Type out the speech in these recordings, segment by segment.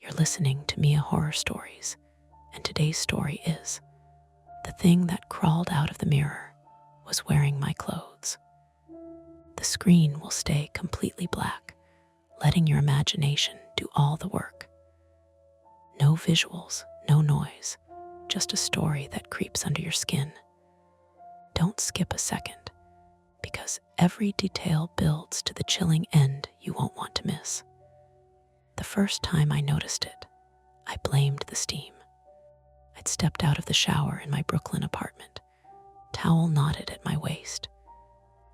You're listening to Mia Horror Stories, and today's story is The Thing That Crawled Out of the Mirror Was Wearing My Clothes. The screen will stay completely black, letting your imagination do all the work. No visuals, no noise, just a story that creeps under your skin. Don't skip a second, because every detail builds to the chilling end you won't want to miss. The first time I noticed it, I blamed the steam. I'd stepped out of the shower in my Brooklyn apartment, towel knotted at my waist,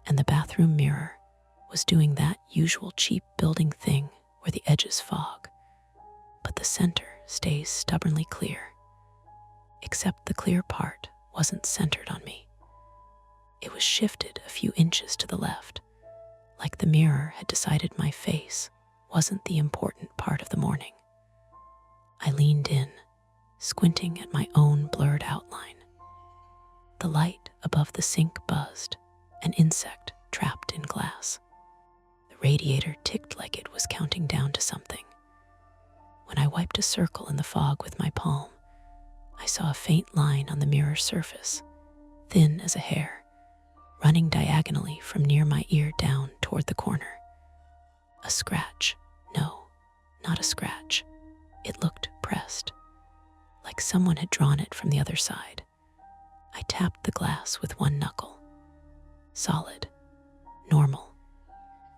and the bathroom mirror was doing that usual cheap building thing where the edges fog, but the center stays stubbornly clear. Except the clear part wasn't centered on me. It was shifted a few inches to the left, like the mirror had decided my face wasn't the important part of the morning. I leaned in, squinting at my own blurred outline. The light above the sink buzzed, an insect trapped in glass. The radiator ticked like it was counting down to something. When I wiped a circle in the fog with my palm, I saw a faint line on the mirror's surface, thin as a hair, running diagonally from near my ear down toward the corner. A scratch. No, not a scratch. It looked pressed, like someone had drawn it from the other side. I tapped the glass with one knuckle. Solid, normal,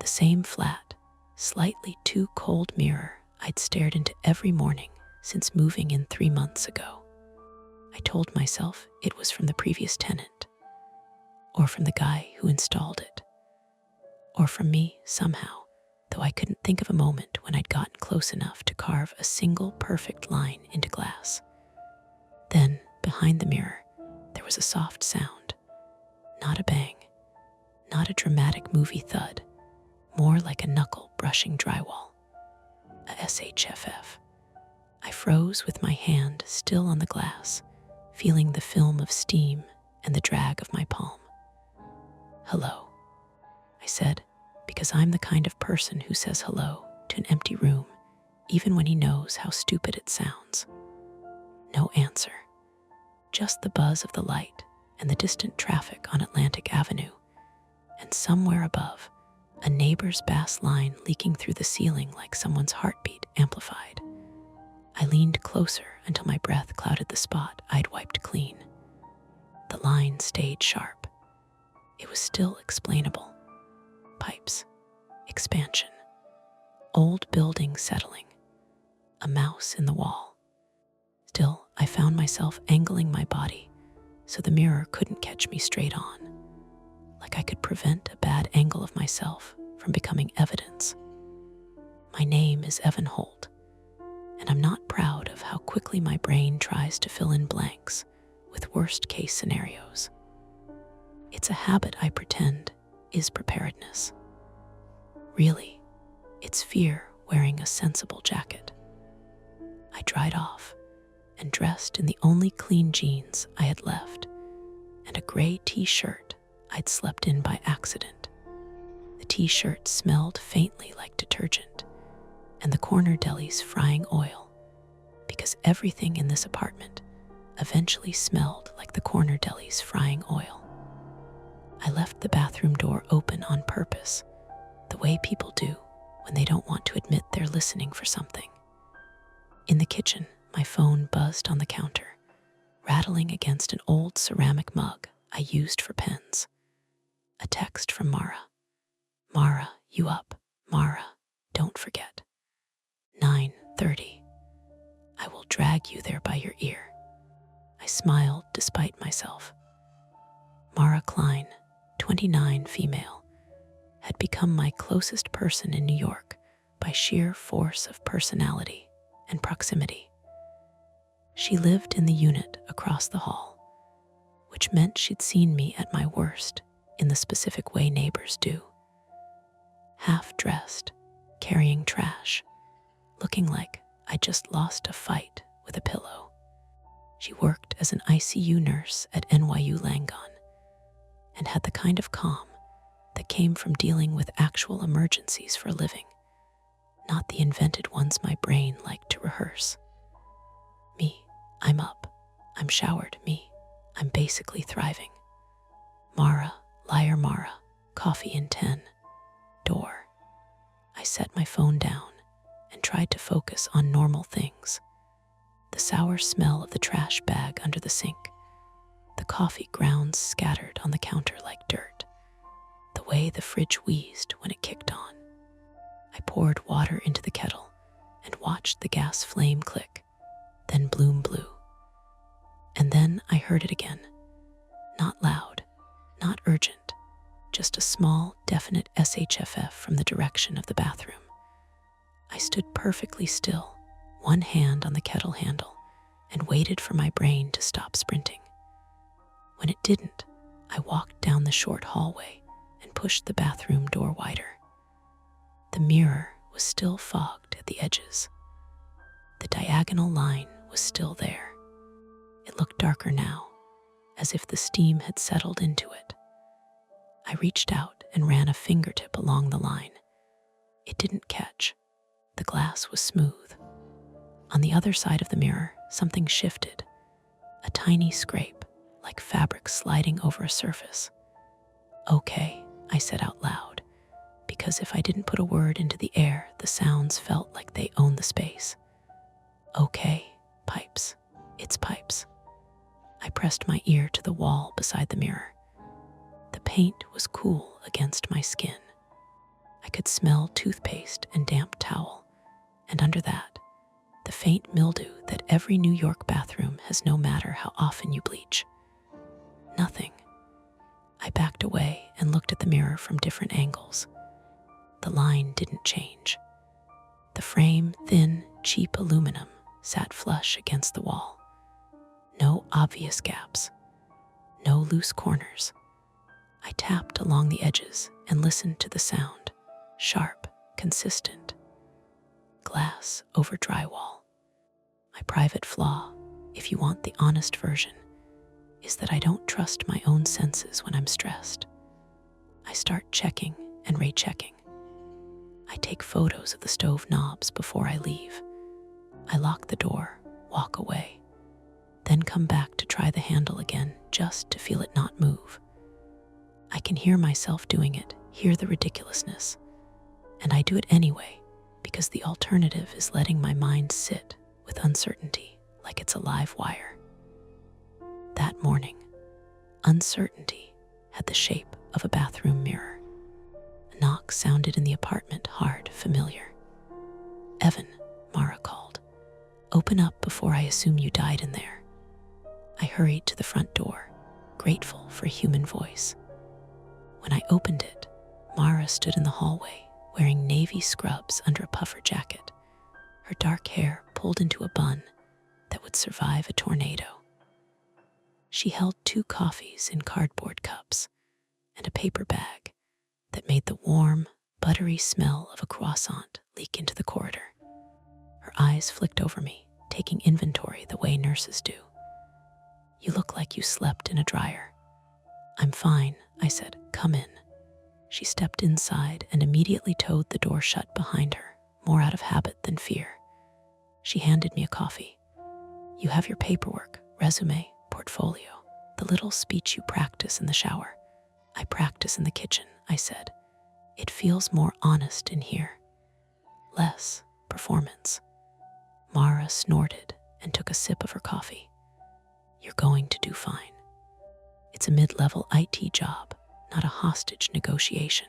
the same flat, slightly too cold mirror I'd stared into every morning since moving in 3 months ago. I told myself it was from the previous tenant, or from the guy who installed it, or from me somehow, though I couldn't think of a moment when I'd gotten close enough to carve a single perfect line into glass. Then, behind the mirror, there was a soft sound. Not a bang, not a dramatic movie thud, more like a knuckle brushing drywall. A SHFF. I froze with my hand still on the glass, feeling the film of steam and the drag of my palm. "Hello," I said, because I'm the kind of person who says hello to an empty room, even when he knows how stupid it sounds. No answer. Just the buzz of the light and the distant traffic on Atlantic Avenue, and somewhere above, a neighbor's bass line leaking through the ceiling like someone's heartbeat amplified. I leaned closer until my breath clouded the spot I'd wiped clean. The line stayed sharp. It was still explainable. Pipes, expansion, old building settling, a mouse in the wall. Still, I found myself angling my body so the mirror couldn't catch me straight on, like I could prevent a bad angle of myself from becoming evidence. My name is Evan Holt, and I'm not proud of how quickly my brain tries to fill in blanks with worst-case scenarios. It's a habit I pretend is preparedness. Really, it's fear wearing a sensible jacket. I dried off and dressed in the only clean jeans I had left and a gray t-shirt I'd slept in by accident. The t-shirt smelled faintly like detergent and the corner deli's frying oil, because everything in this apartment eventually smelled like the corner deli's frying oil. I left the bathroom door open on purpose, the way people do when they don't want to admit they're listening for something. In the kitchen, my phone buzzed on the counter, rattling against an old ceramic mug I used for pens. A text from Mara. "Mara, you up? Mara, don't forget. 9:30. I will drag you there by your ear." I smiled despite myself. Mara Klein, 29, female, had become my closest person in New York by sheer force of personality and proximity. She lived in the unit across the hall, which meant she'd seen me at my worst in the specific way neighbors do. Half-dressed, carrying trash, looking like I'd just lost a fight with a pillow. She worked as an ICU nurse at NYU Langone and had the kind of calm that came from dealing with actual emergencies for a living, not the invented ones my brain liked to rehearse showered me. I'm basically thriving. Mara, liar Mara, coffee in 10. Door. I set my phone down and tried to focus on normal things. The sour smell of the trash bag under the sink, the coffee grounds scattered on the counter like dirt, the way the fridge wheezed when it kicked on. I poured water into the kettle and watched the gas flame click, then bloom blue. And then I heard it again. Not loud, not urgent, just a small, definite SHFF from the direction of the bathroom. I stood perfectly still, one hand on the kettle handle, and waited for my brain to stop sprinting. When it didn't, I walked down the short hallway and pushed the bathroom door wider. The mirror was still fogged at the edges. The diagonal line was still there. It looked darker now, as if the steam had settled into it. I reached out and ran a fingertip along the line. It didn't catch. The glass was smooth. On the other side of the mirror, something shifted. A tiny scrape, like fabric sliding over a surface. Okay, I said out loud, because if I didn't put a word into the air, the sounds felt like they owned the space. Okay, pipes. It's pipes. I pressed my ear to the wall beside the mirror. The paint was cool against my skin. I could smell toothpaste and damp towel, and under that, the faint mildew that every New York bathroom has no matter how often you bleach. Nothing. I backed away and looked at the mirror from different angles. The line didn't change. The frame, thin, cheap aluminum, sat flush against the wall. No obvious gaps. No loose corners. I tapped along the edges and listened to the sound. Sharp, consistent. Glass over drywall. My private flaw, if you want the honest version, is that I don't trust my own senses when I'm stressed. I start checking and rechecking. I take photos of the stove knobs before I leave. I lock the door, walk away, then come back to try the handle again just to feel it not move. I can hear myself doing it, hear the ridiculousness, and I do it anyway because the alternative is letting my mind sit with uncertainty like it's a live wire. That morning, uncertainty had the shape of a bathroom mirror. A knock sounded in the apartment, hard, familiar. "Evan," Mara called. "Open up before I assume you died in there." I hurried to the front door, grateful for a human voice. When I opened it, Mara stood in the hallway, wearing navy scrubs under a puffer jacket, her dark hair pulled into a bun that would survive a tornado. She held 2 coffees in cardboard cups and a paper bag that made the warm, buttery smell of a croissant leak into the corridor. Her eyes flicked over me, taking inventory the way nurses do. "You look like you slept in a dryer." "I'm fine," I said. "Come in." She stepped inside and immediately towed the door shut behind her, more out of habit than fear. She handed me a coffee. "You have your paperwork, resume, portfolio, the little speech you practice in the shower." "I practice in the kitchen," I said. "It feels more honest in here. Less performance." Mara snorted and took a sip of her coffee. "You're going to do fine. It's a mid-level IT job, not a hostage negotiation."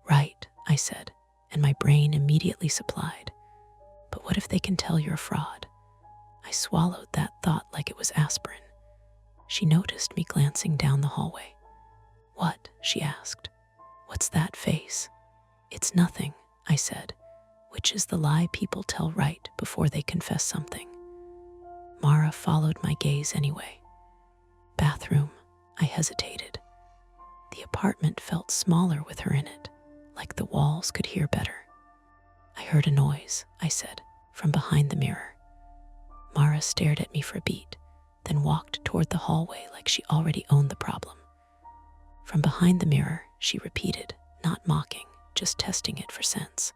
"Right," I said, and my brain immediately supplied. "But what if they can tell you're a fraud?" I swallowed that thought like it was aspirin. She noticed me glancing down the hallway. "What?" she asked. "What's that face?" "It's nothing," I said, which is the lie people tell right before they confess something. Mara followed my gaze anyway. "Bathroom," I hesitated. The apartment felt smaller with her in it, like the walls could hear better. "I heard a noise," I said, from behind the mirror. Mara stared at me for a beat, then walked toward the hallway like she already owned the problem. From behind the mirror, she repeated, not mocking, just testing it for sense.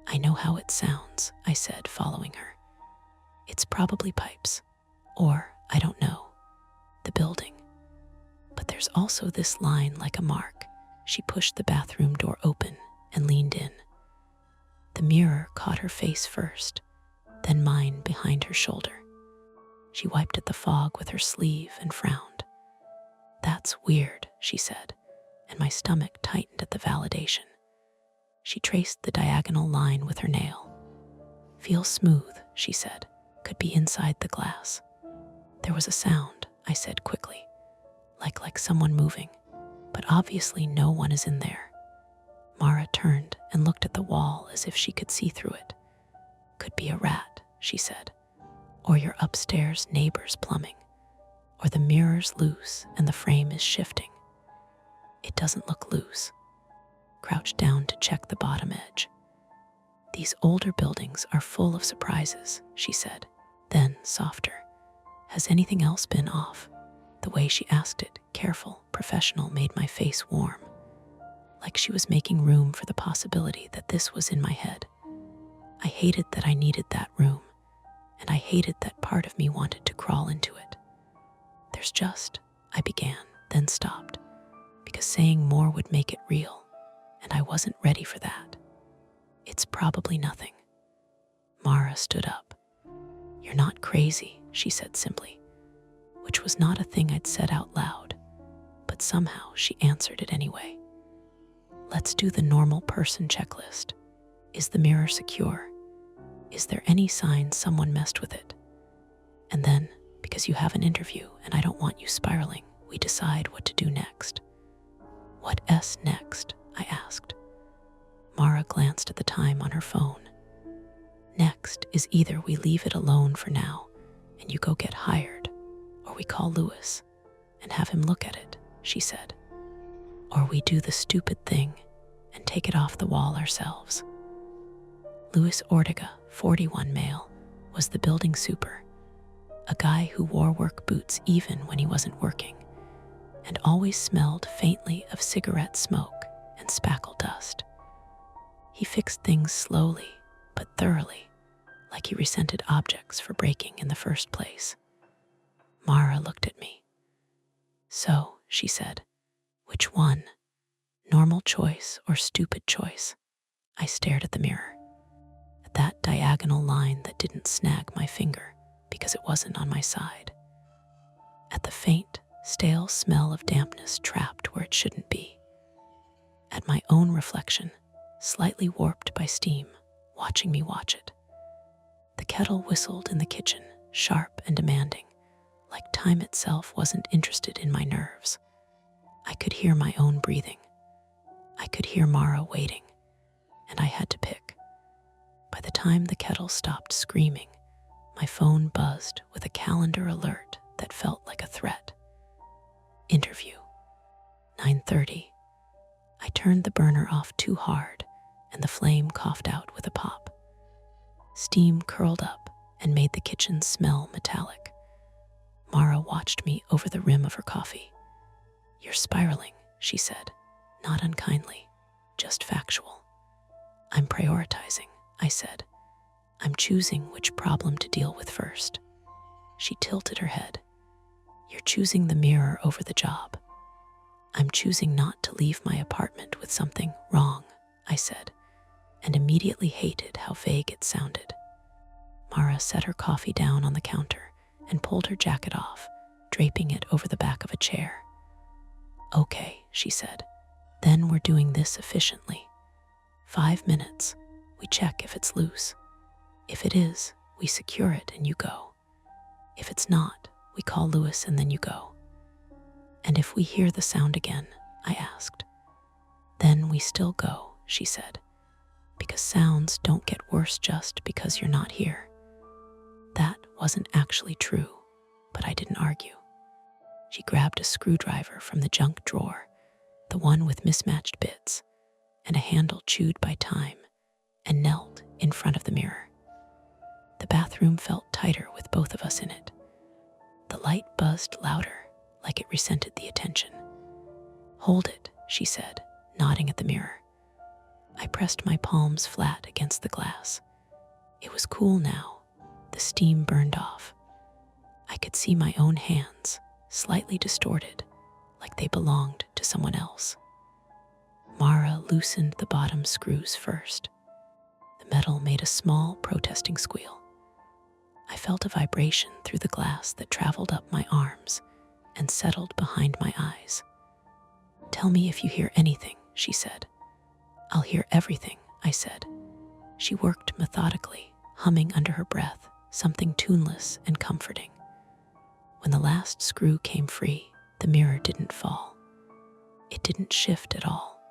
"I know how it sounds," I said, following her. "It's probably pipes." Or I don't know. The building. But there's also this line like a mark. She pushed the bathroom door open and leaned in. The mirror caught her face first, then mine behind her shoulder. She wiped at the fog with her sleeve and frowned. "That's weird," she said, and my stomach tightened at the validation. She traced the diagonal line with her nail. "Feels smooth," she said. "Could be inside the glass." There was a sound, I said quickly, like someone moving, but obviously no one is in there. Mara turned and looked at the wall as if she could see through it. "Could be a rat," she said, "or your upstairs neighbor's plumbing, or the mirror's loose and the frame is shifting." "It doesn't look loose." Crouched down to check the bottom edge. "These older buildings are full of surprises," she said, then softer. "Has anything else been off?" The way she asked it, careful, professional, made my face warm, like she was making room for the possibility that this was in my head. I hated that I needed that room, and I hated that part of me wanted to crawl into it. "There's just," I began, then stopped, because saying more would make it real, and I wasn't ready for that. "It's probably nothing." Mara stood up. "You're not crazy," she said simply, which was not a thing I'd said out loud, but somehow she answered it anyway. "Let's do the normal person checklist. Is the mirror secure? Is there any sign someone messed with it? And then, because you have an interview and I don't want you spiraling, we decide what to do next." "What next?" I asked. Mara glanced at the time on her phone. "Next is either we leave it alone for now and you go get hired, or we call Lewis and have him look at it," she said. "Or we do the stupid thing and take it off the wall ourselves." Louis Ortega, 41 male, was the building super, a guy who wore work boots even when he wasn't working, and always smelled faintly of cigarette smoke and spackle dust. He fixed things slowly but thoroughly, like he resented objects for breaking in the first place. Mara looked at me. "So," she said, "which one? Normal choice or stupid choice?" I stared at the mirror, at that diagonal line that didn't snag my finger because it wasn't on my side, at the faint, stale smell of dampness trapped where it shouldn't be, at my own reflection, slightly warped by steam, watching me watch it. The kettle whistled in the kitchen, sharp and demanding, like time itself wasn't interested in my nerves. I could hear my own breathing. I could hear Mara waiting, and I had to pick. By the time the kettle stopped screaming, my phone buzzed with a calendar alert that felt like a threat. Interview. 9:30. I turned the burner off too hard, and the flame coughed out with a pop. Steam curled up and made the kitchen smell metallic. Mara watched me over the rim of her coffee. "You're spiraling," she said, not unkindly, just factual. "I'm prioritizing," I said. "I'm choosing which problem to deal with first." She tilted her head. "You're choosing the mirror over the job." "I'm choosing not to leave my apartment with something wrong," I said, and immediately hated how vague it sounded. Mara set her coffee down on the counter and pulled her jacket off, draping it over the back of a chair. "Okay," she said, "then we're doing this efficiently. 5 minutes, we check if it's loose. If it is, we secure it and you go. If it's not, we call Lewis and then you go." "And if we hear the sound again?" I asked. "Then we still go," she said, "because sounds don't get worse just because you're not here." That wasn't actually true, but I didn't argue. She grabbed a screwdriver from the junk drawer, the one with mismatched bits, and a handle chewed by time, and knelt in front of the mirror. The bathroom felt tighter with both of us in it. The light buzzed louder, like it resented the attention. "Hold it," she said, nodding at the mirror. I pressed my palms flat against the glass. It was cool now. The steam burned off. I could see my own hands, slightly distorted, like they belonged to someone else. Mara loosened the bottom screws first. The metal made a small, protesting squeal. I felt a vibration through the glass that traveled up my arms and settled behind my eyes. "Tell me if you hear anything," she said. "I'll hear everything," I said. She worked methodically, humming under her breath, something tuneless and comforting. When the last screw came free, the mirror didn't fall. It didn't shift at all.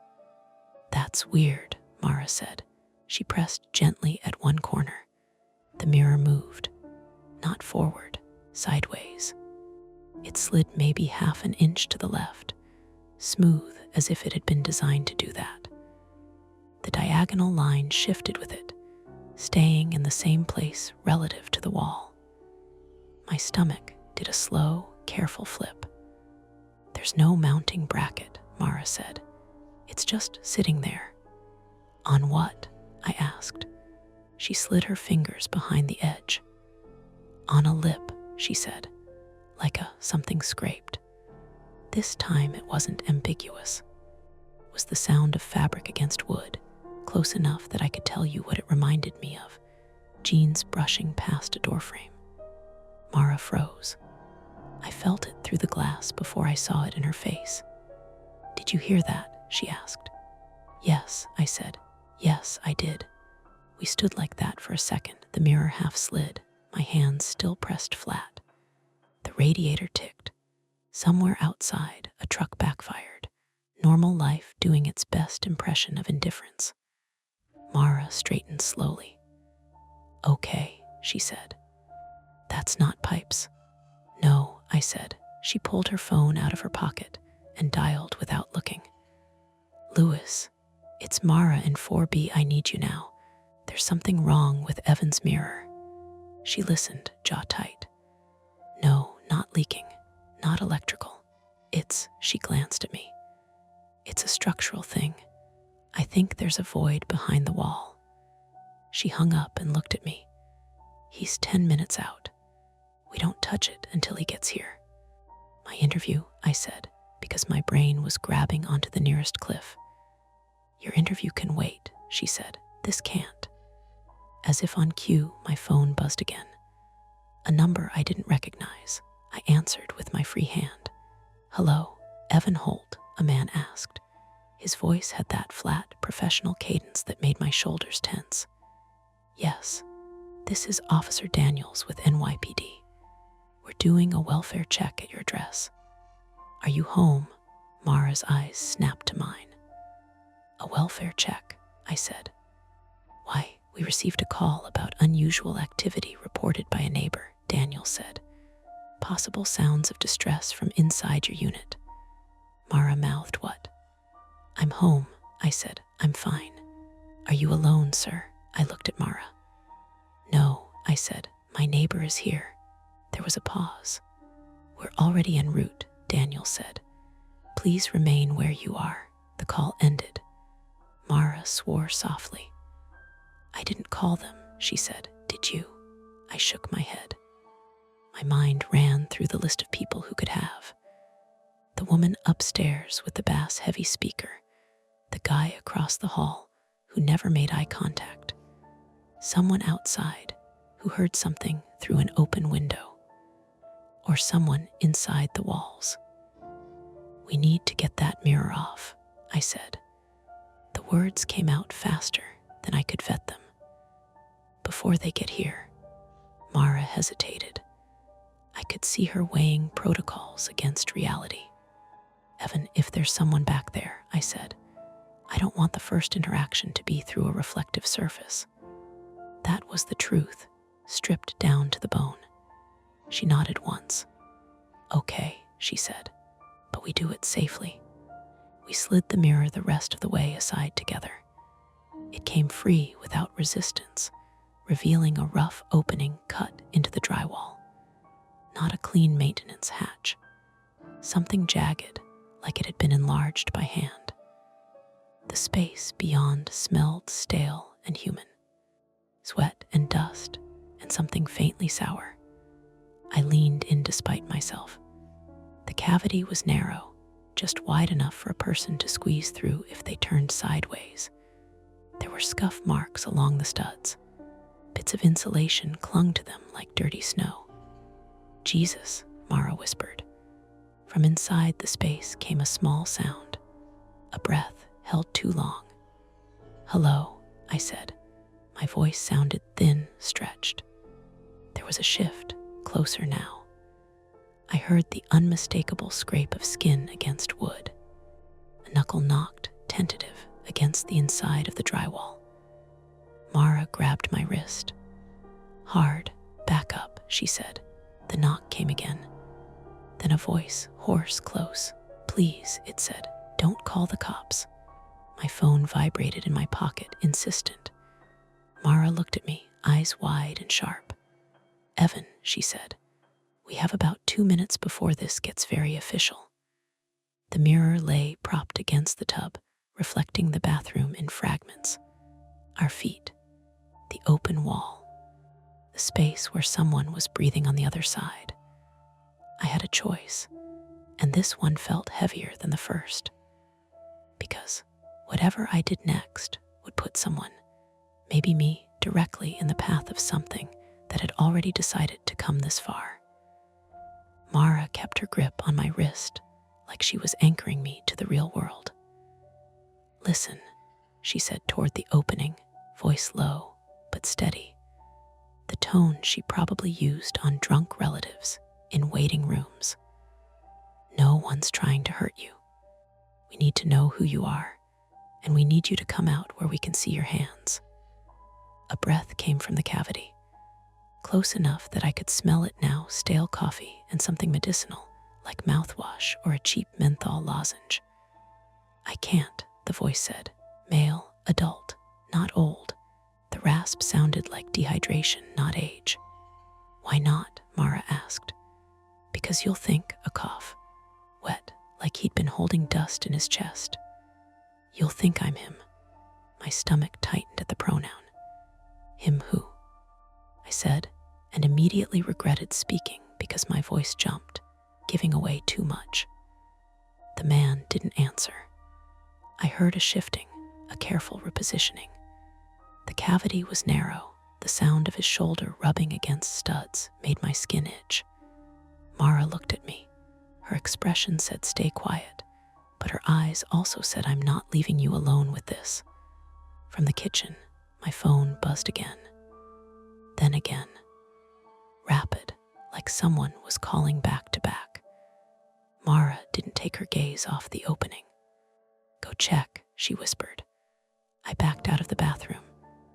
"That's weird," Mara said. She pressed gently at one corner. The mirror moved, not forward, sideways. It slid maybe half an inch to the left, smooth as if it had been designed to do that. The diagonal line shifted with it, staying in the same place relative to the wall. My stomach did a slow, careful flip. "There's no mounting bracket," Mara said. "It's just sitting there." "On what?" I asked. She slid her fingers behind the edge. "On a lip," she said, like something scraped. This time it wasn't ambiguous. It was the sound of fabric against wood, close enough that I could tell you what it reminded me of: jeans brushing past a doorframe. Mara froze. I felt it through the glass before I saw it in her face. "Did you hear that?" she asked. "Yes," I said. "Yes, I did." We stood like that for a second, the mirror half slid, my hands still pressed flat. The radiator ticked. Somewhere outside, a truck backfired, normal life doing its best impression of indifference. Mara straightened slowly. "Okay," she said. "That's not pipes." "No," I said. She pulled her phone out of her pocket and dialed without looking. "Lewis, it's Mara in 4B. I need you now. There's something wrong with Evan's mirror." She listened, jaw tight. "No, not leaking, not electrical. She glanced at me. "It's a structural thing. I think there's a void behind the wall." She hung up and looked at me. "He's 10 minutes out. We don't touch it until he gets here." "My interview," I said, because my brain was grabbing onto the nearest cliff. "Your interview can wait," she said. "This can't." As if on cue, my phone buzzed again. A number I didn't recognize. I answered with my free hand. "Hello, Evan Holt," a man asked. His voice had that flat, professional cadence that made my shoulders tense. "Yes, this is Officer Daniels with NYPD. We're doing a welfare check at your address." "Are you home?" Mara's eyes snapped to mine. "A welfare check," I said. "Why, we received a call about unusual activity reported by a neighbor," Daniel said. "Possible sounds of distress from inside your unit." Mara mouthed, "What?" "I'm home," I said. "I'm fine." "Are you alone, sir?" I looked at Mara. "No," I said. "My neighbor is here." There was a pause. "We're already en route," Daniel said. "Please remain where you are." The call ended. Mara swore softly. "I didn't call them," she said. "Did you?" I shook my head. My mind ran through the list of people who could have. The woman upstairs with the bass-heavy speaker, the guy across the hall who never made eye contact, someone outside who heard something through an open window, or someone inside the walls. "We need to get that mirror off," I said. The words came out faster than I could vet them. "Before they get here." Mara hesitated. I could see her weighing protocols against reality. "Evan, if there's someone back there," I said, "I don't want the first interaction to be through a reflective surface." That was the truth, stripped down to the bone. She nodded once. "Okay," she said, "but we do it safely." We slid the mirror the rest of the way aside together. It came free without resistance, revealing a rough opening cut into the drywall. Not a clean maintenance hatch. Something jagged, like it had been enlarged by hand. The space beyond smelled stale and human. Sweat and dust and something faintly sour. I leaned in despite myself. The cavity was narrow, just wide enough for a person to squeeze through if they turned sideways. There were scuff marks along the studs. Bits of insulation clung to them like dirty snow. "Jesus," Mara whispered. From inside the space came a small sound, a breath held too long. "Hello," I said. My voice sounded thin, stretched. There was a shift, closer now. I heard the unmistakable scrape of skin against wood. A knuckle knocked, tentative, against the inside of the drywall. Mara grabbed my wrist. "Hard, back up," she said. The knock came again. Then a voice, hoarse, close. "Please," it said, "don't call the cops." My phone vibrated in my pocket, insistent. Mara looked at me, eyes wide and sharp. "Evan," she said, "we have about 2 minutes before this gets very official." The mirror lay propped against the tub, reflecting the bathroom in fragments. Our feet, the open wall, the space where someone was breathing on the other side. I had a choice, and this one felt heavier than the first. Because whatever I did next would put someone, maybe me, directly in the path of something that had already decided to come this far. Mara kept her grip on my wrist like she was anchoring me to the real world. "Listen," she said toward the opening, voice low but steady. The tone she probably used on drunk relatives in waiting rooms. "No one's trying to hurt you. We need to know who you are, and we need you to come out where we can see your hands." A breath came from the cavity, close enough that I could smell it now, stale coffee and something medicinal, like mouthwash or a cheap menthol lozenge. "I can't," the voice said. Male, adult, not old. The rasp sounded like dehydration, not age. "Why not?" Mara asked. "Because you'll think," a cough, wet, like he'd been holding dust in his chest. "You'll think I'm him." My stomach tightened at the pronoun. "Him who?" I said, and immediately regretted speaking because my voice jumped, giving away too much. The man didn't answer. I heard a shifting, a careful repositioning. The cavity was narrow. The sound of his shoulder rubbing against studs made my skin itch. Mara looked at me. Her expression said stay quiet, but her eyes also said I'm not leaving you alone with this. From the kitchen, my phone buzzed again. Then again. Rapid, like someone was calling back to back. Mara didn't take her gaze off the opening. "Go check," she whispered. I backed out of the bathroom,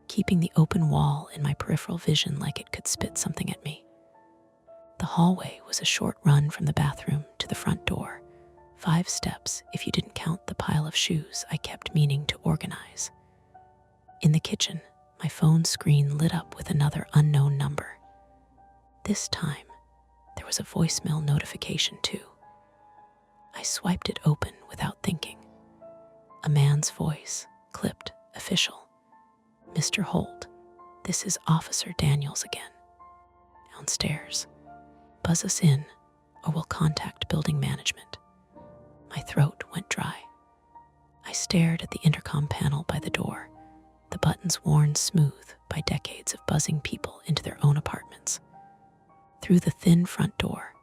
keeping the open wall in my peripheral vision like it could spit something at me. The hallway was a short run from the bathroom to the front door, 5 steps if you didn't count the pile of shoes I kept meaning to organize. In the kitchen, my phone screen lit up with another unknown number. This time, there was a voicemail notification too. I swiped it open without thinking. A man's voice, clipped, official. "Mr. Holt, this is Officer Daniels again. Downstairs. Buzz us in, or we'll contact building management." My throat went dry. I stared at the intercom panel by the door, the buttons worn smooth by decades of buzzing people into their own apartments. Through the thin front door,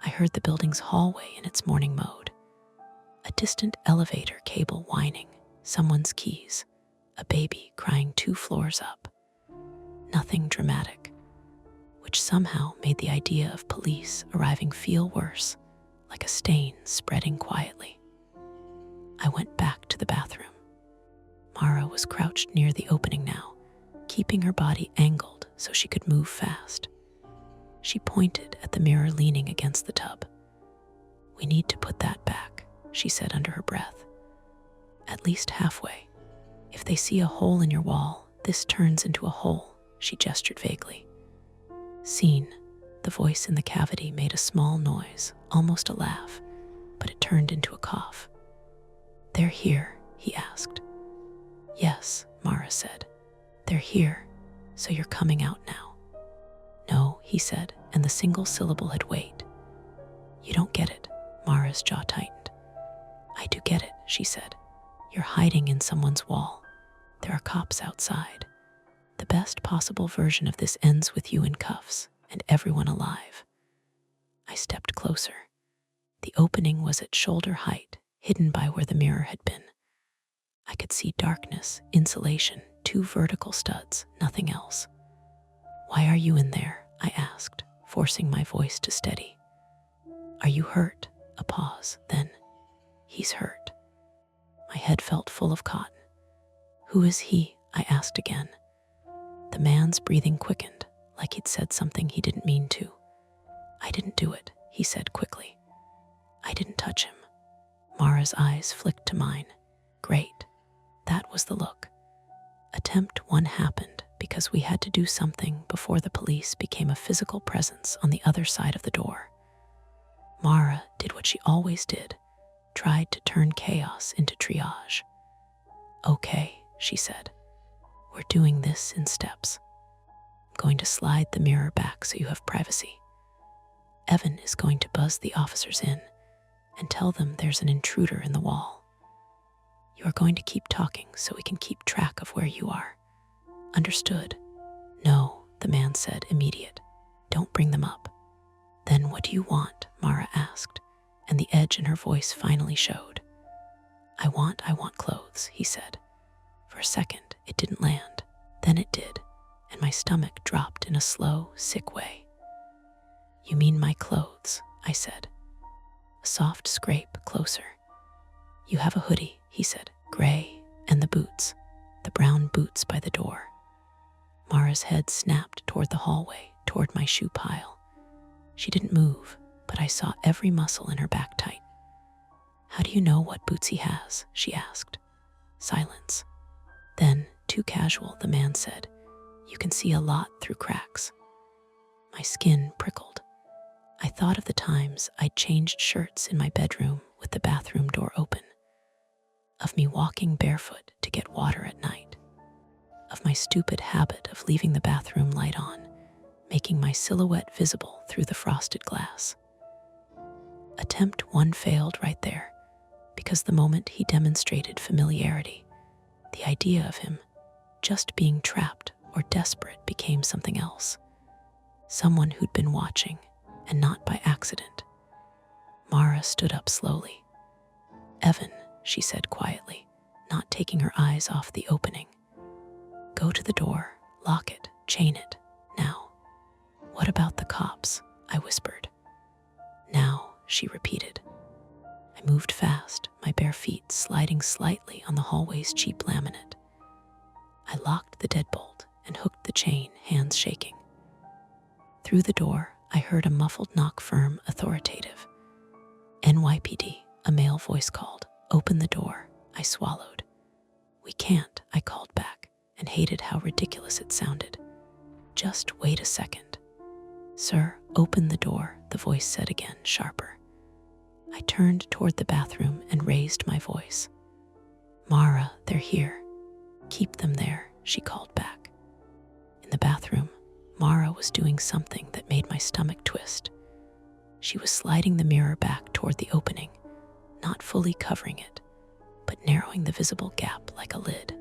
I heard the building's hallway in its morning mode. A distant elevator cable whining, someone's keys, a baby crying 2 floors up. Nothing dramatic, which somehow made the idea of police arriving feel worse, like a stain spreading quietly. I went back to the bathroom. Mara was crouched near the opening now, keeping her body angled so she could move fast. She pointed at the mirror leaning against the tub. "We need to put that back," she said under her breath. "At least halfway. If they see a hole in your wall, this turns into a hole," she gestured vaguely. "Seen." The voice in the cavity made a small noise, almost a laugh, but it turned into a cough. "They're here?" he asked. "Yes," Mara said. "They're here, so you're coming out now." "No," he said, and the single syllable had weight. "You don't get it." Mara's jaw tightened. "I do get it," she said. "You're hiding in someone's wall. There are cops outside. The best possible version of this ends with you in cuffs and everyone alive." I stepped closer. The opening was at shoulder height, hidden by where the mirror had been. I could see darkness, insulation, 2 vertical studs, nothing else. "Why are you in there?" I asked, forcing my voice to steady. "Are you hurt?" A pause, then, "He's hurt." My head felt full of cotton. "Who is he?" I asked again. The man's breathing quickened, like he'd said something he didn't mean to. "I didn't do it," he said quickly. "I didn't touch him." Mara's eyes flicked to mine. Great. That was the look. Attempt 1 happened because we had to do something before the police became a physical presence on the other side of the door. Mara did what she always did, tried to turn chaos into triage. "Okay," she said. "We're doing this in steps. I'm going to slide the mirror back so you have privacy. Evan is going to buzz the officers in and tell them there's an intruder in the wall. You are going to keep talking so we can keep track of where you are. Understood?" "No," the man said, immediate. "Don't bring them up." "Then what do you want?" Mara asked, and the edge in her voice finally showed. I want clothes," he said. For a second, it didn't land. Then it did, and my stomach dropped in a slow, sick way. "You mean my clothes?" I said. A soft scrape closer. "You have a hoodie," he said, "gray, and the boots, the brown boots by the door." Mara's head snapped toward the hallway, toward my shoe pile. She didn't move, but I saw every muscle in her back tight. "How do you know what boots he has?" she asked. Silence. Then, too casual, the man said, "You can see a lot through cracks." My skin prickled. I thought of the times I'd changed shirts in my bedroom with the bathroom door open, of me walking barefoot to get water at night, of my stupid habit of leaving the bathroom light on, making my silhouette visible through the frosted glass. Attempt 1 failed right there, because the moment he demonstrated familiarity, the idea of him just being trapped or desperate became something else. Someone who'd been watching, and not by accident. Mara stood up slowly. "Evan," she said quietly, not taking her eyes off the opening. "Go to the door, lock it, chain it, now." "What about the cops?" I whispered. "Now," she repeated. I moved fast, my bare feet sliding slightly on the hallway's cheap laminate. I locked the deadbolt and hooked the chain, hands shaking. Through the door, I heard a muffled knock, firm, authoritative. "NYPD," a male voice called. "Open the door." I swallowed. "We can't," I called back, and hated how ridiculous it sounded. "Just wait a second." "Sir, open the door," the voice said again, sharper. I turned toward the bathroom and raised my voice. "Mara, they're here. Keep them there," she called back. In the bathroom, Mara was doing something that made my stomach twist. She was sliding the mirror back toward the opening, not fully covering it, but narrowing the visible gap like a lid.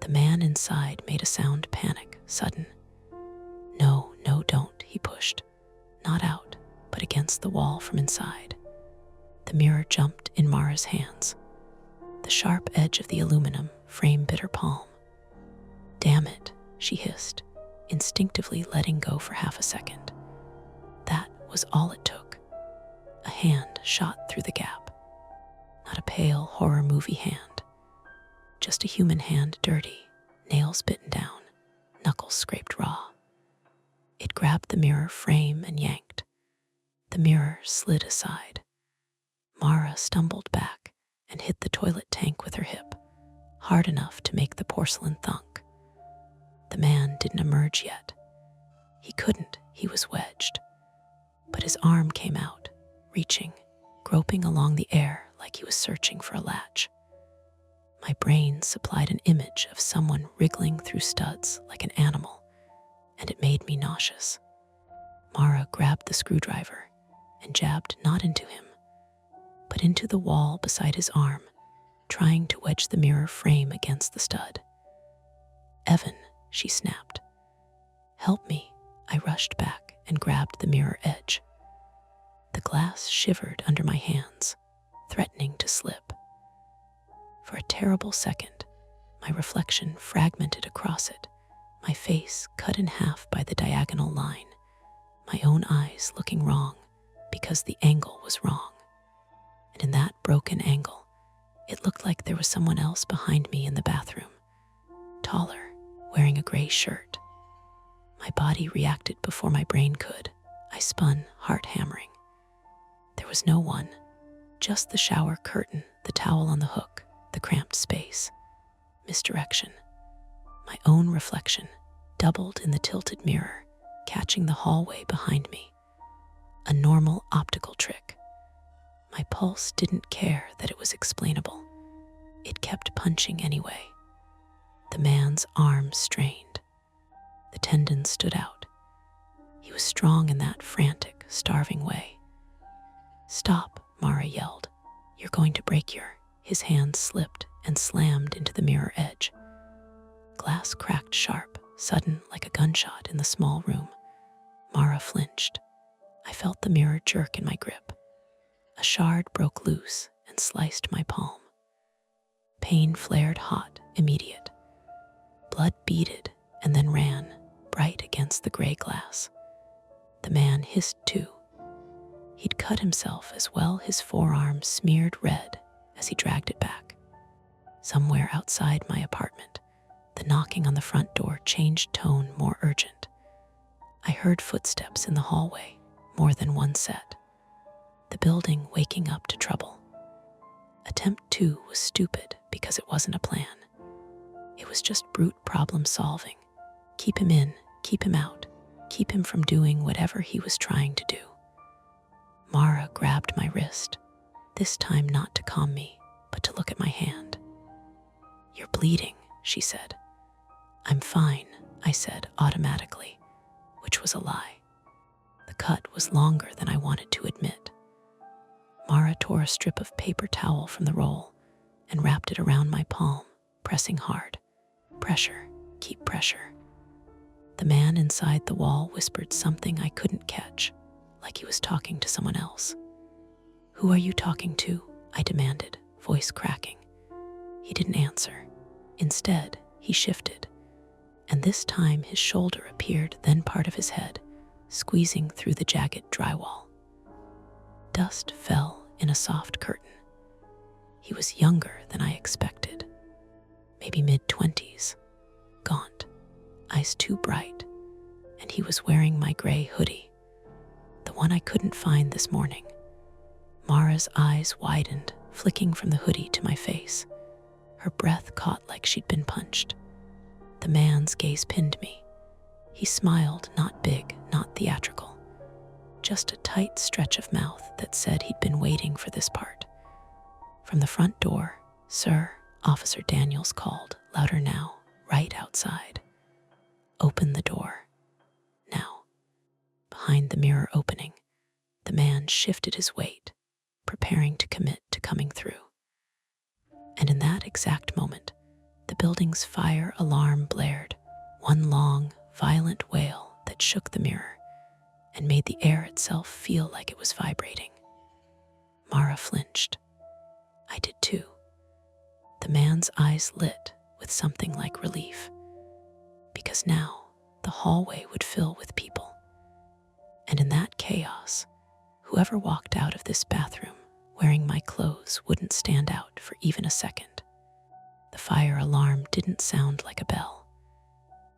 The man inside made a sound, panic, sudden. No, don't," he pushed. Not out, but against the wall from inside. The mirror jumped in Mara's hands. The sharp edge of the aluminum frame bit her palm. "Damn it," she hissed, instinctively letting go for half a second. That was all it took. A hand shot through the gap. Not a pale horror movie hand. Just a human hand, dirty, nails bitten down, knuckles scraped raw. It grabbed the mirror frame and yanked. The mirror slid aside. Mara stumbled back and hit the toilet tank with her hip, hard enough to make the porcelain thunk. The man didn't emerge yet. He couldn't, he was wedged. But his arm came out, reaching, groping along the air like he was searching for a latch. My brain supplied an image of someone wriggling through studs like an animal, and it made me nauseous. Mara grabbed the screwdriver and jabbed not into him, but into the wall beside his arm, trying to wedge the mirror frame against the stud. "Evan," she snapped. "Help me." I rushed back and grabbed the mirror edge. The glass shivered under my hands, threatening to slip. For a terrible second, my reflection fragmented across it, my face cut in half by the diagonal line, my own eyes looking wrong because the angle was wrong. And in that broken angle, it looked like there was someone else behind me in the bathroom, taller, wearing a gray shirt. My body reacted before my brain could. I spun, heart hammering. There was no one, just the shower curtain, the towel on the hook, the cramped space. Misdirection. My own reflection, doubled in the tilted mirror, catching the hallway behind me. A normal optical trick. My pulse didn't care that it was explainable. It kept punching anyway. The man's arms strained. The tendons stood out. He was strong in that frantic, starving way. "Stop," Mara yelled. "You're going to break your..." His hand slipped and slammed into the mirror edge. Glass cracked sharp, sudden like a gunshot in the small room. Mara flinched. I felt the mirror jerk in my grip. A shard broke loose and sliced my palm. Pain flared hot, immediate. Blood beaded and then ran, bright against the gray glass. The man hissed too. He'd cut himself as well, his forearm smeared red as he dragged it back. Somewhere outside my apartment, the knocking on the front door changed tone, more urgent. I heard footsteps in the hallway, more than one set. The building waking up to trouble. Attempt 2 was stupid because it wasn't a plan. It was just brute problem solving. Keep him in, keep him out, keep him from doing whatever he was trying to do. Mara grabbed my wrist, this time not to calm me, but to look at my hand. "You're bleeding," she said. "I'm fine," I said automatically, which was a lie. The cut was longer than I wanted to admit. Mara tore a strip of paper towel from the roll and wrapped it around my palm, pressing hard. "Pressure, keep pressure." The man inside the wall whispered something I couldn't catch, like he was talking to someone else. "Who are you talking to?" I demanded, voice cracking. He didn't answer. Instead, he shifted, and this time his shoulder appeared, then part of his head, squeezing through the jagged drywall. Dust fell in a soft curtain. He was younger than I expected, maybe mid-20s, gaunt, eyes too bright, and he was wearing my gray hoodie, the one I couldn't find this morning. Mara's eyes widened, flicking from the hoodie to my face. Her breath caught like she'd been punched. The man's gaze pinned me. He smiled, not big, not theatrical, just a tight stretch of mouth that said he'd been waiting for this part. From the front door, "Sir," Officer Daniels called, louder now, right outside. "Open the door. Now." Behind the mirror opening, the man shifted his weight, preparing to commit to coming through. And in that exact moment, the building's fire alarm blared, one long, violent wail that shook the mirror and made the air itself feel like it was vibrating. Mara flinched. I did too. The man's eyes lit with something like relief, because now the hallway would fill with people. And in that chaos, whoever walked out of this bathroom wearing my clothes wouldn't stand out for even a second. The fire alarm didn't sound like a bell.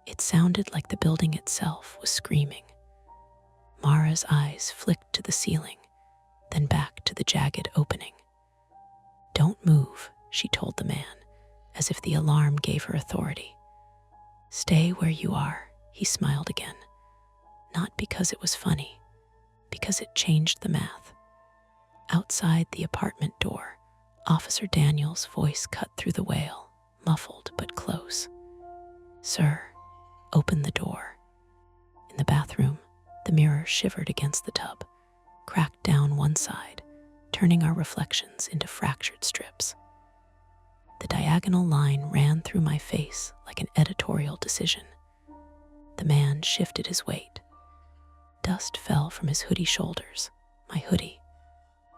It sounded like the building itself was screaming. Mara's eyes flicked to the ceiling, then back to the jagged opening. "Don't move," she told the man, as if the alarm gave her authority. "Stay where you are," he smiled again. Not because it was funny, because it changed the math. Outside the apartment door, Officer Daniels' voice cut through the wail, muffled but close. "Sir, open the door." In the bathroom, the mirror shivered against the tub, cracked down one side, turning our reflections into fractured strips. The diagonal line ran through my face like an editorial decision. The man shifted his weight. Dust fell from his hoodie shoulders, my hoodie.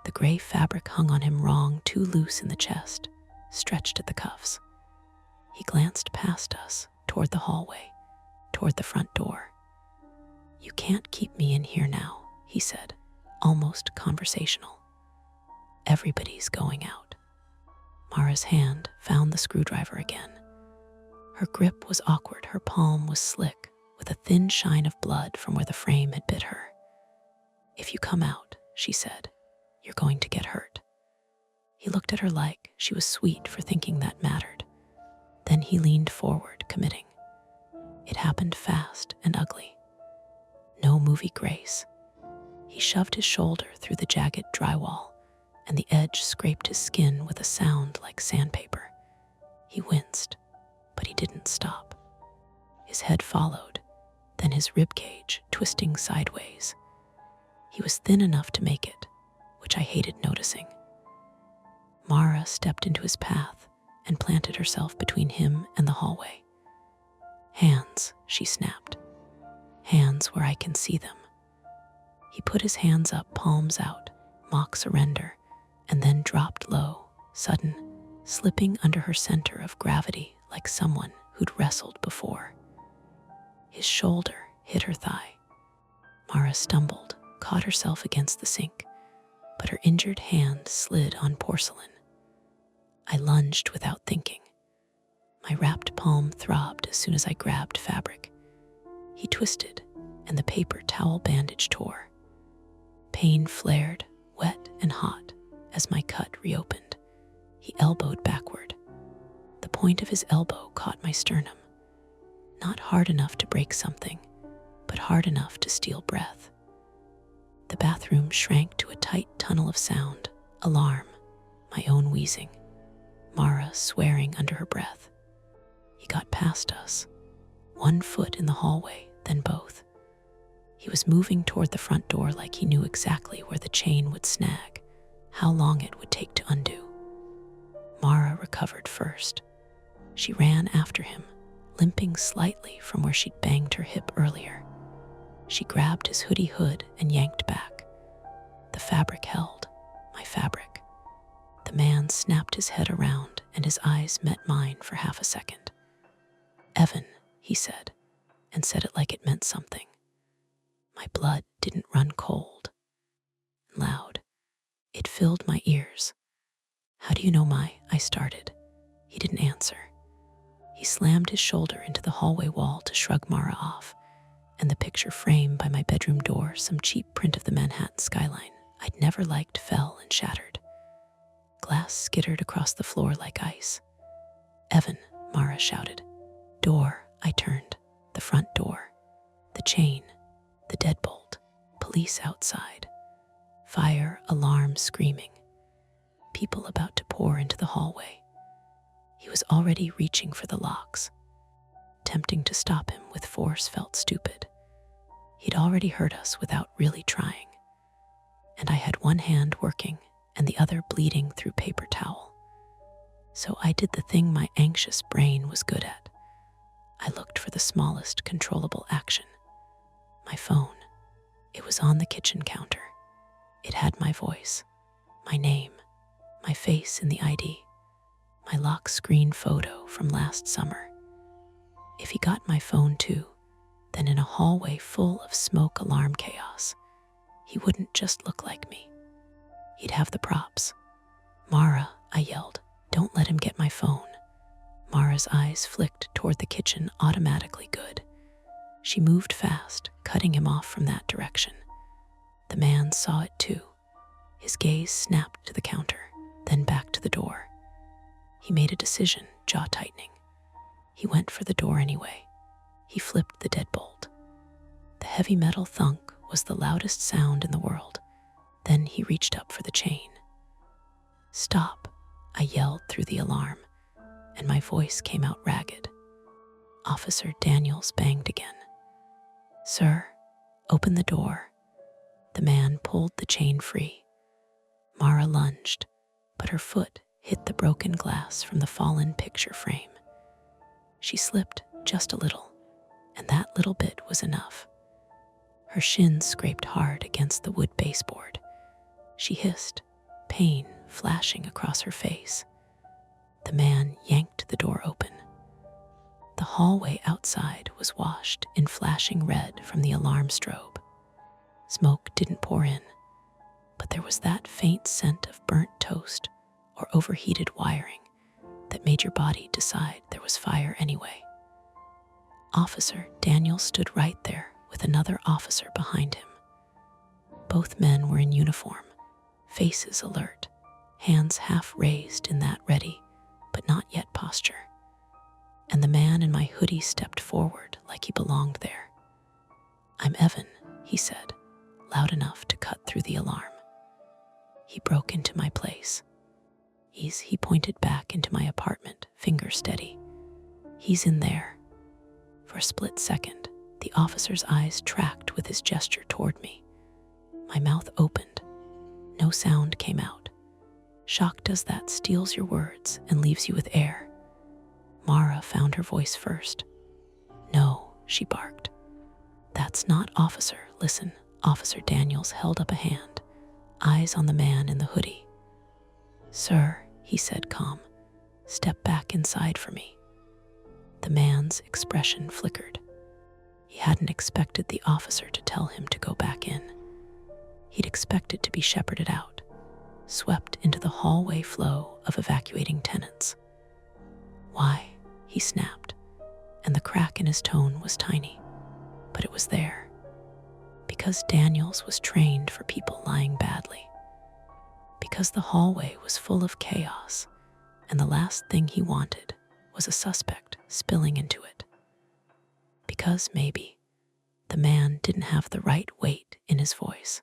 The gray fabric hung on him wrong, too loose in the chest, stretched at the cuffs. He glanced past us, toward the hallway, toward the front door. "You can't keep me in here now," he said, almost conversational. "Everybody's going out." Mara's hand found the screwdriver again. Her grip was awkward, her palm was slick, with a thin shine of blood from where the frame had bit her. "If you come out," she said, "you're going to get hurt." He looked at her like she was sweet for thinking that mattered. Then he leaned forward, committing. It happened fast and ugly. No movie grace. He shoved his shoulder through the jagged drywall, and the edge scraped his skin with a sound like sandpaper. He winced, but he didn't stop. His head followed, then his ribcage twisting sideways. He was thin enough to make it, which I hated noticing. Mara stepped into his path and planted herself between him and the hallway. "Hands," she snapped. "Hands where I can see them." He put his hands up, palms out, mock surrender, and then dropped low, sudden, slipping under her center of gravity like someone who'd wrestled before. His shoulder hit her thigh. Mara stumbled, caught herself against the sink, but her injured hand slid on porcelain. I lunged without thinking. My wrapped palm throbbed as soon as I grabbed fabric. He twisted, and the paper towel bandage tore. Pain flared, wet and hot, as my cut reopened. He elbowed backward. The point of his elbow caught my sternum. Not hard enough to break something, but hard enough to steal breath. The bathroom shrank to a tight tunnel of sound, alarm, my own wheezing, Mara swearing under her breath. He got past us, one foot in the hallway, then both. He was moving toward the front door like he knew exactly where the chain would snag, how long it would take to undo. Mara recovered first. She ran after him, limping slightly from where she'd banged her hip earlier. She grabbed his hoodie hood and yanked back. The fabric held, my fabric. The man snapped his head around and his eyes met mine for half a second. "Evan," he said, and said it like it meant something. My blood didn't run cold. Loud. It filled my ears. "How do you know I started." He didn't answer. He slammed his shoulder into the hallway wall to shrug Mara off, and the picture frame by my bedroom door, some cheap print of the Manhattan skyline I'd never liked, fell and shattered. Glass skittered across the floor like ice. "Evan," Mara shouted. "Door," I turned. The front door. The chain. The deadbolt. Police outside. Fire alarm screaming. People about to pour into the hallway. He was already reaching for the locks. Tempting to stop him with force felt stupid. He'd already hurt us without really trying. And I had one hand working and the other bleeding through paper towel. So I did the thing my anxious brain was good at. I looked for the smallest controllable action. My phone. It was on the kitchen counter. It had my voice, my name, my face in the ID, my lock screen photo from last summer. If he got my phone too, then in a hallway full of smoke alarm chaos, he wouldn't just look like me. He'd have the props. "Mara," I yelled, "don't let him get my phone." Mara's eyes flicked toward the kitchen, automatically good. She moved fast, cutting him off from that direction. The man saw it too. His gaze snapped to the counter, then back to the door. He made a decision, jaw tightening. He went for the door anyway. He flipped the deadbolt. The heavy metal thunk was the loudest sound in the world. Then he reached up for the chain. "Stop," I yelled through the alarm, and my voice came out ragged. Officer Daniels banged again. "Sir," "Open the door." The man pulled the chain free. Mara lunged, but her foot hit the broken glass from the fallen picture frame. She slipped just a little, and that little bit was enough. Her shins scraped hard against the wood baseboard. She hissed, pain flashing across her face. The man yanked the door open. The hallway outside was washed in flashing red from the alarm strobe. Smoke didn't pour in, but there was that faint scent of burnt toast or overheated wiring that made your body decide there was fire anyway. Officer Daniel stood right there with another officer behind him. Both men were in uniform, faces alert, hands half raised in that ready but not yet posture. And the man in my hoodie stepped forward like he belonged there. "I'm Evan," he said, loud enough to cut through the alarm. He broke into my place. He pointed back into my apartment, finger steady. "He's in there." For a split second, the officer's eyes tracked with his gesture toward me. My mouth opened. No sound came out. Shock does that, steals your words and leaves you with air. Mara found her voice first. "No," she barked. "That's not officer. Listen." Officer Daniels held up a hand, eyes on the man in the hoodie. "Sir," he said, calm, "step back inside for me." The man's expression flickered. He hadn't expected the officer to tell him to go back in. He'd expected to be shepherded out, swept into the hallway flow of evacuating tenants. "Why?" he snapped, and the crack in his tone was tiny, but it was there. Because Daniels was trained for people lying badly. Because the hallway was full of chaos, and the last thing he wanted was a suspect spilling into it. Because maybe the man didn't have the right weight in his voice.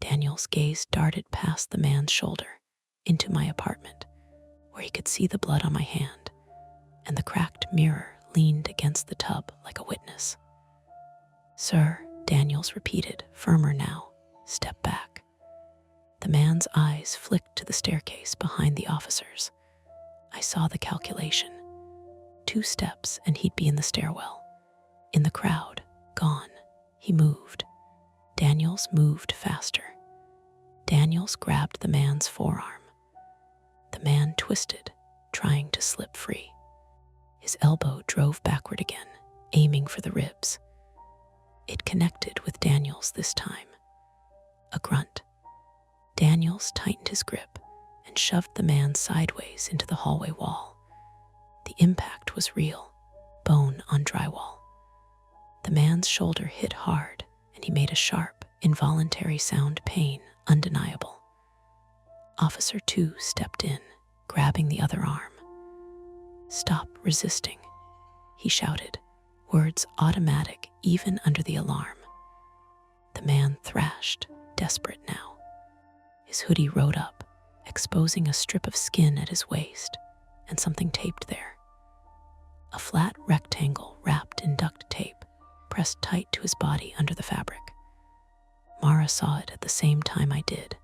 Daniel's gaze darted past the man's shoulder into my apartment, where he could see the blood on my hand, and the cracked mirror leaned against the tub like a witness. "Sir," Daniels repeated, firmer now, "step back." The man's eyes flicked to the staircase behind the officers. I saw the calculation. 2 steps and he'd be in the stairwell. In the crowd, gone. He moved. Daniels moved faster. Daniels grabbed the man's forearm. The man twisted, trying to slip free. His elbow drove backward again, aiming for the ribs. It connected with Daniels this time. A grunt. Daniels tightened his grip and shoved the man sideways into the hallway wall. The impact was real, bone on drywall. The man's shoulder hit hard, and he made a sharp, involuntary sound, pain undeniable. Officer 2 stepped in, grabbing the other arm. "Stop resisting," he shouted, words automatic even under the alarm. The man thrashed, desperate now. His hoodie rode up, exposing a strip of skin at his waist and something taped there. A flat rectangle wrapped in duct tape, pressed tight to his body under the fabric. Mara saw it at the same time I did.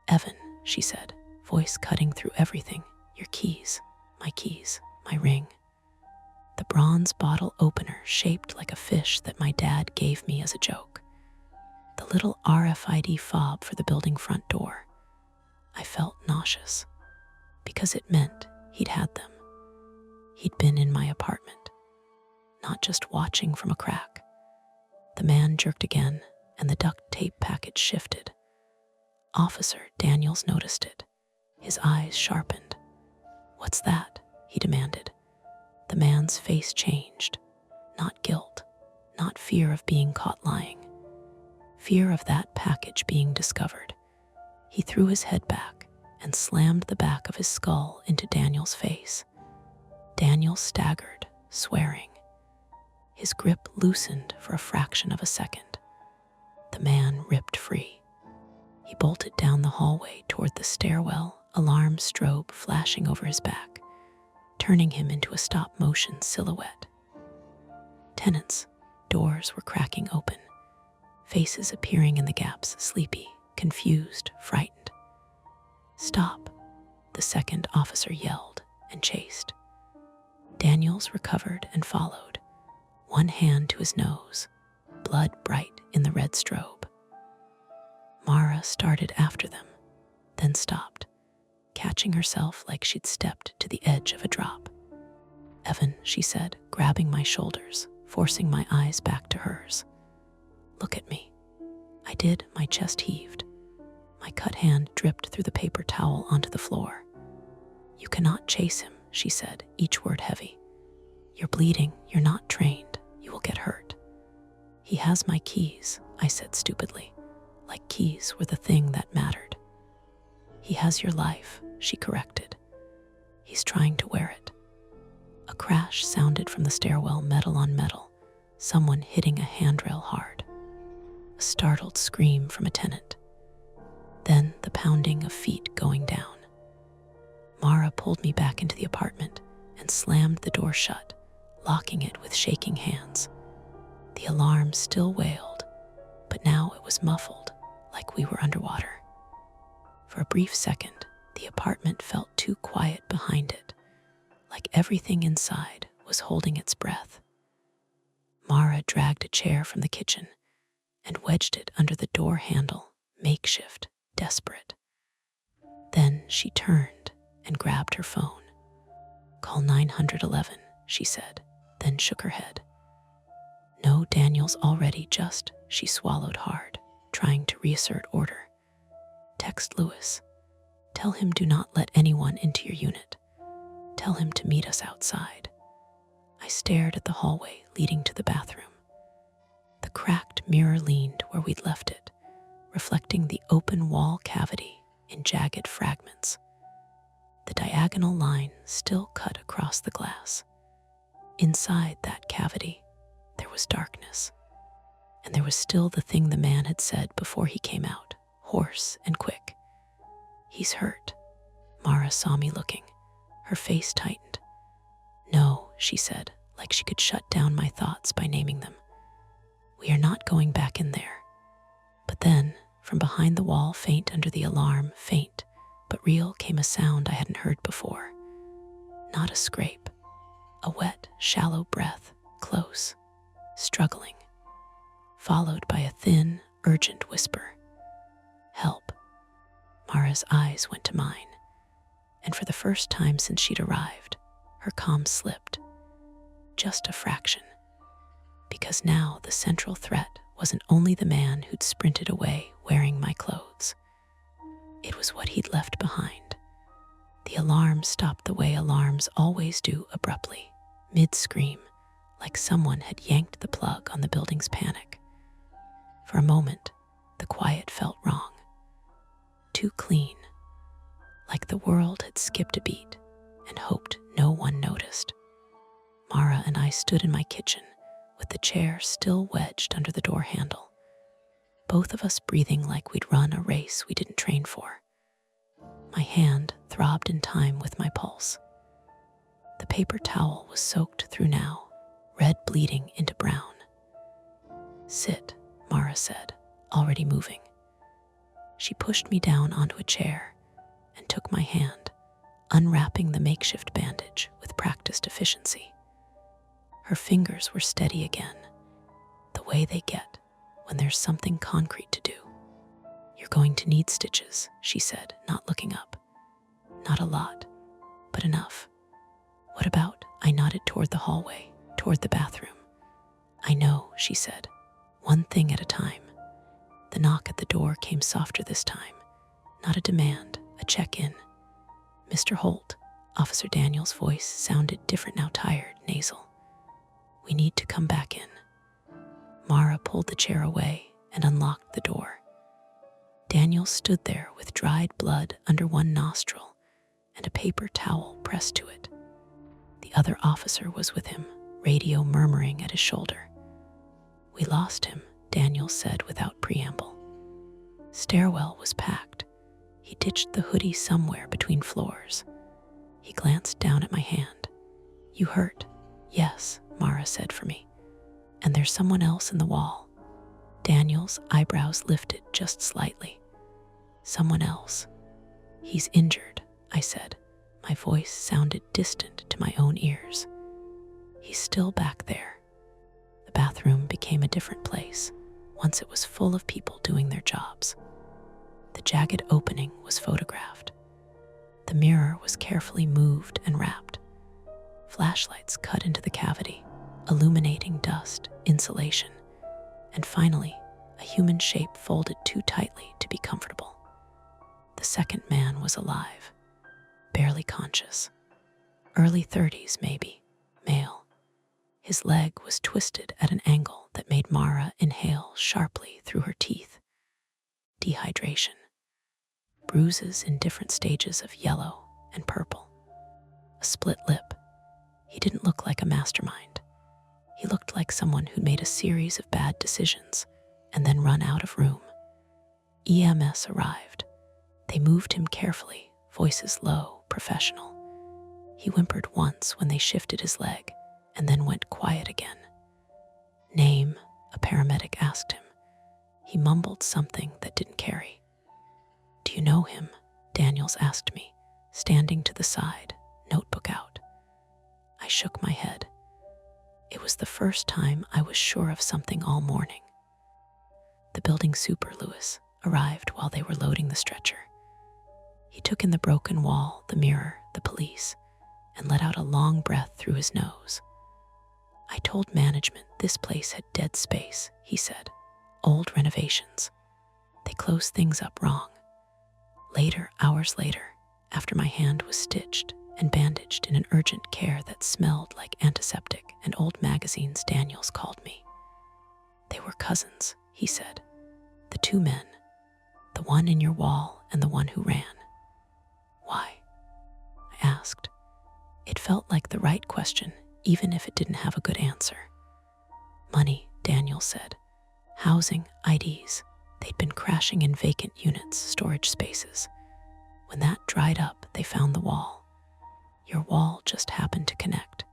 "Evan," she said, voice cutting through everything, "your keys, my ring." The bronze bottle opener shaped like a fish that my dad gave me as a joke. The little RFID fob for the building front door. I felt nauseous, because it meant he'd had them. He'd been in my apartment, not just watching from a crack. The man jerked again, and the duct tape package shifted. Officer Daniels noticed it. His eyes sharpened. "What's that?" he demanded. The man's face changed. Not guilt, not fear of being caught lying. Fear of that package being discovered. He threw his head back and slammed the back of his skull into Daniel's face. Daniel staggered, swearing. His grip loosened for a fraction of a second. The man ripped free. He bolted down the hallway toward the stairwell, alarm strobe flashing over his back, turning him into a stop-motion silhouette. Tenants' doors were cracking open. faces appearing in the gaps, sleepy, confused, frightened. "Stop," the second officer yelled and chased. Daniels recovered and followed, one hand to his nose, blood bright in the red strobe. Mara started after them, then stopped, catching herself like she'd stepped to the edge of a drop. "Evan," she said, grabbing my shoulders, forcing my eyes back to hers. "Look at me." I did. My chest heaved. My cut hand dripped through the paper towel onto the floor. "You cannot chase him," she said, each word heavy. "You're bleeding. You're not trained. You will get hurt." "He has my keys," I said stupidly, like keys were the thing that mattered. "He has your life," she corrected. "He's trying to wear it." A crash sounded from the stairwell, metal on metal, someone hitting a handrail hard. A startled scream from a tenant. Then the pounding of feet going down. Mara pulled me back into the apartment and slammed the door shut, locking it with shaking hands. The alarm still wailed, but now it was muffled, like we were underwater. For a brief second, the apartment felt too quiet behind it, like everything inside was holding its breath. Mara dragged a chair from the kitchen and wedged it under the door handle, makeshift, desperate. Then she turned and grabbed her phone. "Call 911, she said, then shook her head. "No, Daniel's already just," she swallowed hard, trying to reassert order. "Text Lewis. Tell him do not let anyone into your unit. Tell him to meet us outside." I stared at the hallway leading to the bathroom. The cracked mirror leaned where we'd left it, reflecting the open wall cavity in jagged fragments. The diagonal line still cut across the glass. Inside that cavity, there was darkness. And there was still the thing the man had said before he came out, hoarse and quick. "He's hurt." Mara saw me looking. Her face tightened. "No," she said, like she could shut down my thoughts by naming them. "We are not going back in there." But then, from behind the wall, faint under the alarm, faint but real, came a sound I hadn't heard before. Not a scrape. A wet, shallow breath, close, struggling, followed by a thin, urgent whisper. "Help." Mara's eyes went to mine, and for the first time since she'd arrived, her calm slipped. Just a fraction. Because now the central threat wasn't only the man who'd sprinted away wearing my clothes. It was what he'd left behind. The alarm stopped the way alarms always do, abruptly, mid-scream, like someone had yanked the plug on the building's panic. For a moment, the quiet felt wrong. Too clean. Like the world had skipped a beat and hoped no one noticed. Mara and I stood in my kitchen with the chair still wedged under the door handle, both of us breathing like we'd run a race we didn't train for. My hand throbbed in time with my pulse. The paper towel was soaked through now, red bleeding into brown. "Sit," Mara said, already moving. She pushed me down onto a chair and took my hand, unwrapping the makeshift bandage with practiced efficiency. Her fingers were steady again, the way they get when there's something concrete to do. "You're going to need stitches," she said, not looking up. "Not a lot, but enough." "What about?" I nodded toward the hallway, toward the bathroom. "I know," she said, "one thing at a time." The knock at the door came softer this time, not a demand, a check-in. "Mr. Holt," Officer Daniels' voice sounded different now, tired, nasal. "We need to come back in." Mara pulled the chair away and unlocked the door. Daniel stood there with dried blood under one nostril and a paper towel pressed to it. The other officer was with him, radio murmuring at his shoulder. "We lost him," Daniel said without preamble. Stairwell was packed. He ditched the hoodie somewhere between floors. He glanced down at my hand. "You hurt?" "Yes," Mara said for me. "And there's someone else in the wall." Daniel's eyebrows lifted just slightly. Someone else. He's injured, I said. My voice sounded distant to my own ears. He's still back there. The bathroom became a different place once it was full of people doing their jobs. The jagged opening was photographed. The mirror was carefully moved and wrapped. Flashlights cut into the cavity, illuminating dust, insulation, and finally, a human shape folded too tightly to be comfortable. The second man was alive, barely conscious. Early 30s, maybe, male. His leg was twisted at an angle that made Mara inhale sharply through her teeth. Dehydration. Bruises in different stages of yellow and purple. A split lip. He didn't look like a mastermind. He looked like someone who'd made a series of bad decisions and then run out of room. EMS arrived. They moved him carefully, voices low, professional. He whimpered once when they shifted his leg and then went quiet again. Name, a paramedic asked him. He mumbled something that didn't carry. Do you know him? Daniels asked me, standing to the side, notebook out. I shook my head. It was the first time I was sure of something all morning. The building super, Lewis, arrived while they were loading the stretcher. He took in the broken wall, the mirror, the police, and let out a long breath through his nose. I told management this place had dead space, he said. Old renovations. They closed things up wrong. Later, hours later, after my hand was stitched and bandaged in an urgent care that smelled like antiseptic and old magazines, Daniels called me. They were cousins, he said. The two men. The one in your wall and the one who ran. Why? I asked. It felt like the right question, even if it didn't have a good answer. Money, Daniel said. Housing, IDs. They'd been crashing in vacant units, storage spaces. When that dried up, they found the wall. Your wall just happened to connect.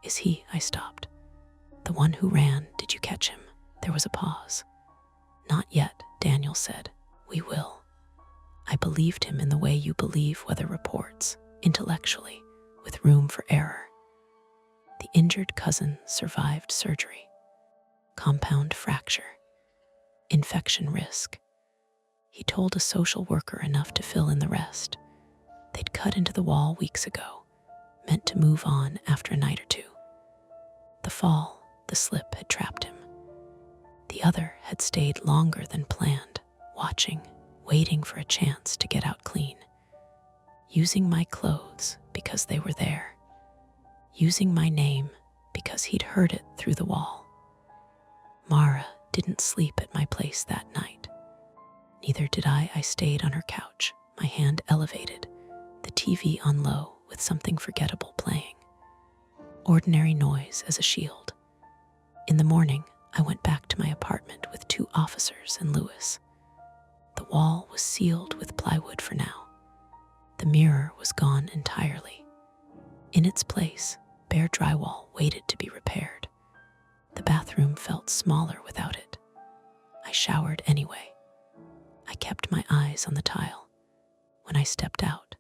Is he? I stopped. The one who ran, did you catch him? There was a pause. Not yet, Daniel said. We will. I believed him in the way you believe weather reports, intellectually, with room for error. The injured cousin survived surgery. Compound fracture. Infection risk. He told a social worker enough to fill in the rest. They'd cut into the wall weeks ago, meant to move on after a night or two. The fall, the slip, had trapped him. The other had stayed longer than planned, watching, waiting for a chance to get out clean. Using my clothes because they were there. Using my name because he'd heard it through the wall. Mara didn't sleep at my place that night. Neither did I. I stayed on her couch, my hand elevated, the TV on low with something forgettable playing. Ordinary noise as a shield. In the morning, I went back to my apartment with 2 officers and Lewis. The wall was sealed with plywood for now. The mirror was gone entirely. In its place, bare drywall waited to be repaired. The bathroom felt smaller without it. I showered anyway. I kept my eyes on the tile. When I stepped out,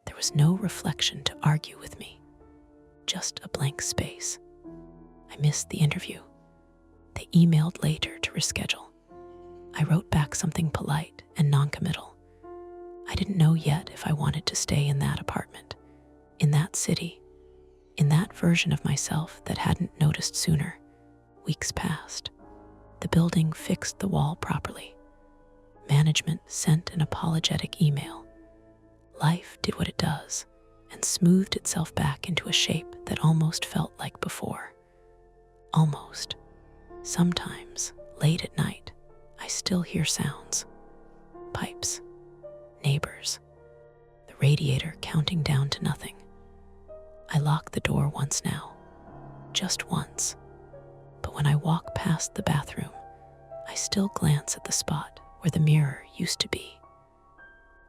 there was no reflection to argue with me, just a blank space. I missed the interview. They emailed later to reschedule. I wrote back something polite and noncommittal. I didn't know yet if I wanted to stay in that apartment, in that city, in that version of myself that hadn't noticed sooner. Weeks passed. The building fixed the wall properly. Management sent an apologetic email. Life did what it does and smoothed itself back into a shape that almost felt like before. Almost. Sometimes, late at night, I still hear sounds. Pipes. Neighbors. The radiator counting down to nothing. I lock the door once now. Just once. But when I walk past the bathroom, I still glance at the spot where the mirror used to be.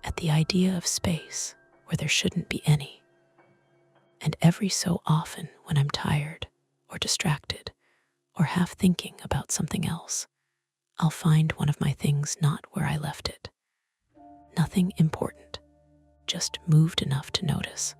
At the idea of space where there shouldn't be any. And every so often when I'm tired or distracted or half thinking about something else, I'll find one of my things not where I left it. Nothing important, just moved enough to notice.